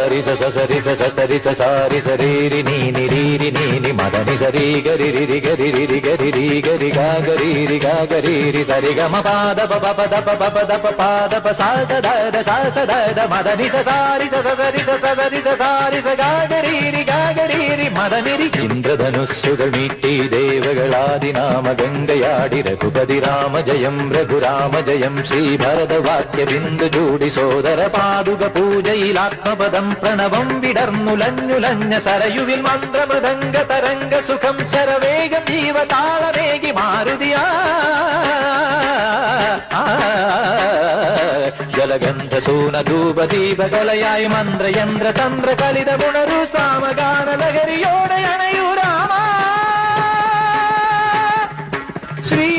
సరి సరి సరి సారి సరి నీ నిరి నీ మదని సరి గరి రి గరి రి గరి రి గరి గా గరి రి సరి గమ పాద ప పద ప పాద ప సా స ద మదని సారి సరి సారి స గా గరి రి మదని రి ഇന്ദ്രധനുസ്സുകൾ മീട്ടി ദേവകളാദിനാമ ഗംഗയാടി രഘുപതി രാമ ജയം രഘുരാമ ജയം ശ്രീ ഭരതവാക്യ ബിന്ദു ചൂടി സോദര പാതുക പൂജയിൽ ആത്മപദം പ്രണവം വിടർന്നുലഞ്ഞുലഞ്ഞ സരയുവിൽ മന്ത്രമൃദംഗ തരംഗ സുഖം ശരവേഗം ജീവതാളമേകി മാരുതിയാ ജലഗന്ധ സൂന ധൂപ ദീപകലയായി മന്ത്രയന്ത്ര തന്ത്ര കലിത ഗുണരു സാമഗാന ലഹരിയോടെ അണയൂ രാമ ശ്രീ